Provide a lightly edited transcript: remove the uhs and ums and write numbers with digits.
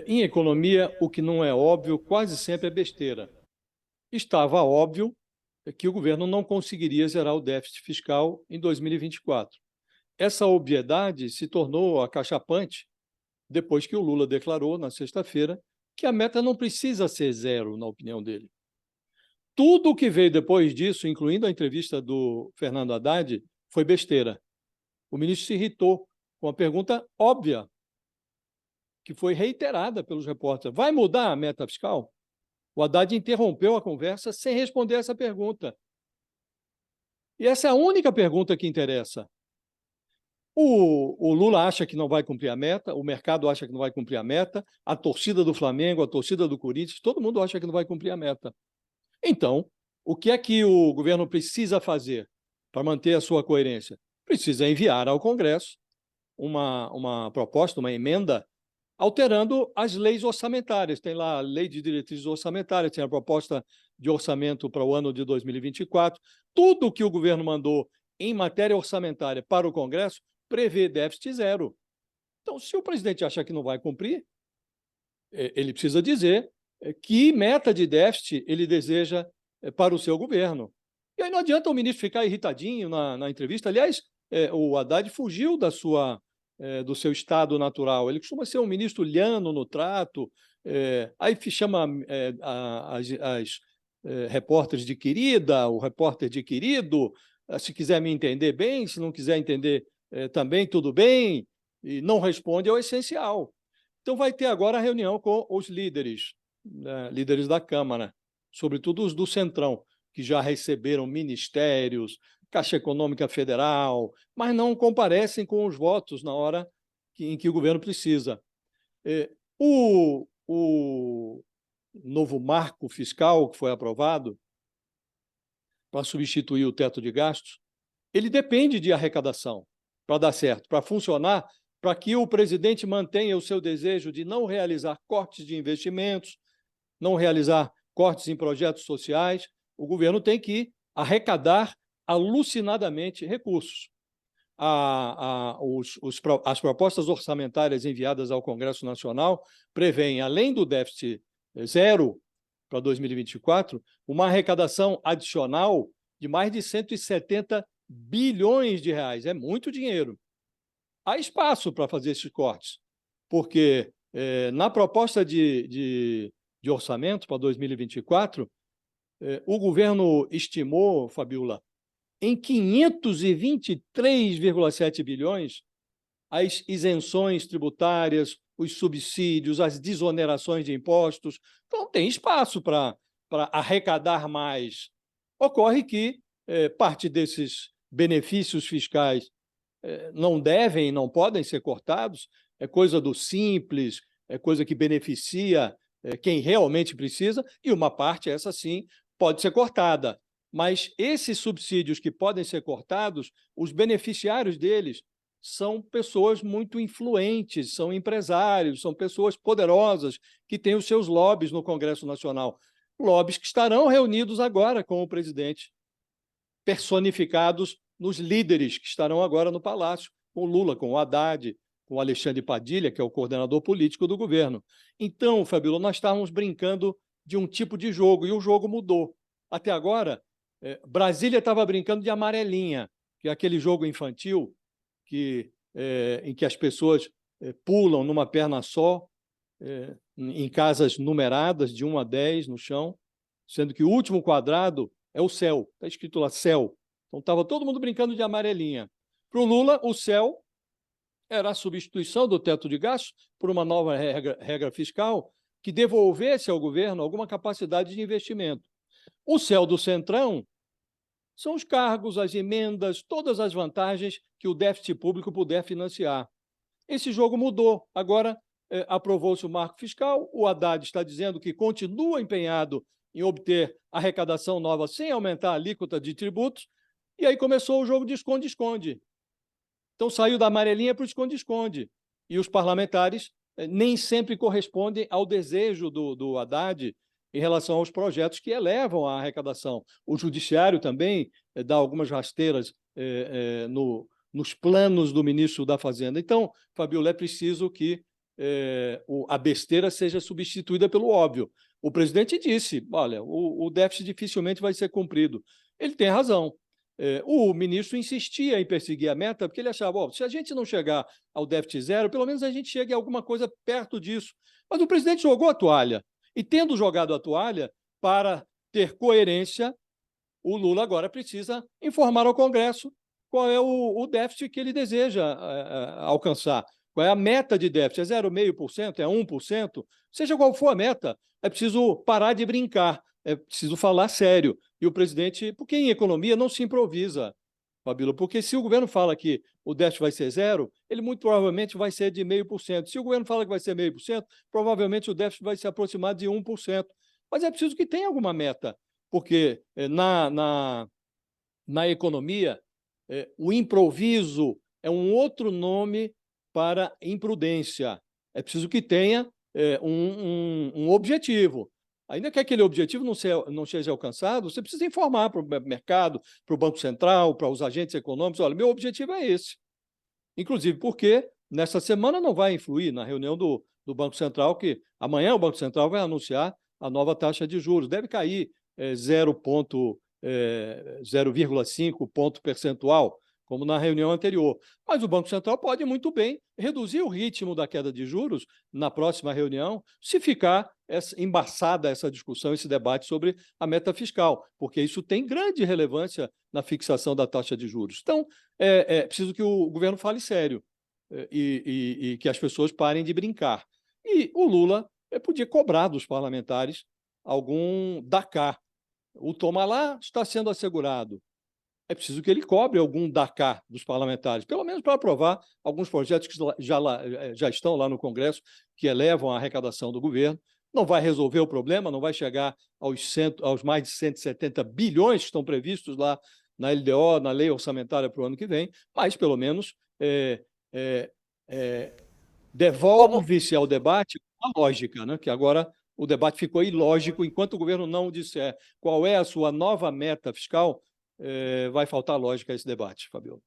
Em economia, o que não é óbvio quase sempre é besteira. Estava óbvio que o governo não conseguiria zerar o déficit fiscal em 2024. Essa obviedade se tornou acachapante depois que o Lula declarou, na sexta-feira, que a meta não precisa ser zero, na opinião dele. Tudo o que veio depois disso, incluindo a entrevista do Fernando Haddad, foi besteira. O ministro se irritou com a pergunta óbvia, que foi reiterada pelos repórteres. Vai mudar a meta fiscal? O Haddad interrompeu a conversa sem responder essa pergunta. E essa é a única pergunta que interessa. O Lula acha que não vai cumprir a meta, o mercado acha que não vai cumprir a meta, a torcida do Flamengo, a torcida do Corinthians, todo mundo acha que não vai cumprir a meta. Então, o que é que o governo precisa fazer para manter a sua coerência? Precisa enviar ao Congresso uma proposta, uma emenda, alterando as leis orçamentárias. Tem lá a lei de diretrizes orçamentárias, tem a proposta de orçamento para o ano de 2024. Tudo o que o governo mandou em matéria orçamentária para o Congresso prevê déficit zero. Então, se o presidente achar que não vai cumprir, ele precisa dizer que meta de déficit ele deseja para o seu governo. E aí não adianta o ministro ficar irritadinho na entrevista. Aliás, o Haddad fugiu do seu estado natural. Ele costuma ser um ministro liano no trato, aí chama as repórteres de querida, o repórter de querido, se quiser me entender bem, se não quiser entender também, tudo bem, e não responde ao essencial. Então, vai ter agora a reunião com os líderes, né, líderes da Câmara, sobretudo os do Centrão, que já receberam ministérios, Caixa Econômica Federal, mas não comparecem com os votos na hora em que o governo precisa. O novo marco fiscal que foi aprovado para substituir o teto de gastos, ele depende de arrecadação para dar certo, para funcionar, para que o presidente mantenha o seu desejo de não realizar cortes de investimentos, não realizar cortes em projetos sociais. O governo tem que arrecadar alucinadamente recursos. As propostas orçamentárias enviadas ao Congresso Nacional prevêem, além do déficit zero para 2024, uma arrecadação adicional de mais de 170 bilhões de reais. É muito dinheiro. Há espaço para fazer esses cortes, porque na proposta de orçamento para 2024, o governo estimou, Fabiola, em 523,7 bilhões as isenções tributárias, os subsídios, as desonerações de impostos. Então, tem espaço para arrecadar mais. Ocorre que parte desses benefícios fiscais não devem, não podem ser cortados, é coisa do simples, é coisa que beneficia quem realmente precisa, e uma parte, essa sim, pode ser cortada. Mas esses subsídios que podem ser cortados, os beneficiários deles são pessoas muito influentes, são empresários, são pessoas poderosas que têm os seus lobbies no Congresso Nacional. Lobbies que estarão reunidos agora com o presidente, personificados nos líderes que estarão agora no Palácio, com o Lula, com o Haddad, com o Alexandre Padilha, que é o coordenador político do governo. Então, Fabíola, nós estávamos brincando de um tipo de jogo, e o jogo mudou. Até agora, Brasília estava brincando de amarelinha, que é aquele jogo infantil em que as pessoas pulam numa perna só, em casas numeradas, de 1 a 10 no chão, sendo que o último quadrado é o céu, está escrito lá céu. Então, estava todo mundo brincando de amarelinha. Para o Lula, o céu era a substituição do teto de gastos por uma nova regra fiscal que devolvesse ao governo alguma capacidade de investimento. O céu do Centrão são os cargos, as emendas, todas as vantagens que o déficit público puder financiar. Esse jogo mudou. Agora, aprovou-se o marco fiscal, o Haddad está dizendo que continua empenhado em obter arrecadação nova sem aumentar a alíquota de tributos, e aí começou o jogo de esconde-esconde. Então, saiu da amarelinha para o esconde-esconde. E os parlamentares nem sempre correspondem ao desejo do Haddad em relação aos projetos que elevam a arrecadação. O judiciário também dá algumas rasteiras nos planos do ministro da Fazenda. Então, Fabiola, é preciso que a besteira seja substituída pelo óbvio. O presidente disse, olha, o déficit dificilmente vai ser cumprido. Ele tem razão. O ministro insistia em perseguir a meta, porque ele achava, se a gente não chegar ao déficit zero, pelo menos a gente chegue a alguma coisa perto disso. Mas o presidente jogou a toalha. E, tendo jogado a toalha, para ter coerência, o Lula agora precisa informar ao Congresso qual é o déficit que ele deseja alcançar. Qual é a meta de déficit? É 0,5%? É 1%? Seja qual for a meta, é preciso parar de brincar, é preciso falar sério. E o presidente, porque em economia não se improvisa, Fabíola, porque se o governo fala que o déficit vai ser zero, ele muito provavelmente vai ser de 0,5%. Se o governo fala que vai ser 0,5%, provavelmente o déficit vai se aproximar de 1%. Mas é preciso que tenha alguma meta, porque na economia, o improviso é um outro nome para imprudência. É preciso que tenha um objetivo. Ainda que aquele objetivo não seja alcançado, você precisa informar para o mercado, para o Banco Central, para os agentes econômicos, olha, meu objetivo é esse. Inclusive porque nessa semana não vai influir na reunião do Banco Central, que amanhã o Banco Central vai anunciar a nova taxa de juros. Deve cair 0,5 ponto percentual, como na reunião anterior. Mas o Banco Central pode muito bem reduzir o ritmo da queda de juros na próxima reunião, se ficar embaçada essa discussão, esse debate sobre a meta fiscal, porque isso tem grande relevância na fixação da taxa de juros. Então, é preciso que o governo fale sério e que as pessoas parem de brincar. E o Lula podia cobrar dos parlamentares algum DACA. O toma lá está sendo assegurado. É preciso que ele cobre algum DACA dos parlamentares, pelo menos para aprovar alguns projetos que já estão lá no Congresso, que elevam a arrecadação do governo. Não vai resolver o problema, não vai chegar aos mais de 170 bilhões que estão previstos lá na LDO, na lei orçamentária para o ano que vem, mas, pelo menos, devolve-se ao debate a lógica, né? Que agora o debate ficou ilógico. Enquanto o governo não disser qual é a sua nova meta fiscal, vai faltar lógica a esse debate, Fabiola.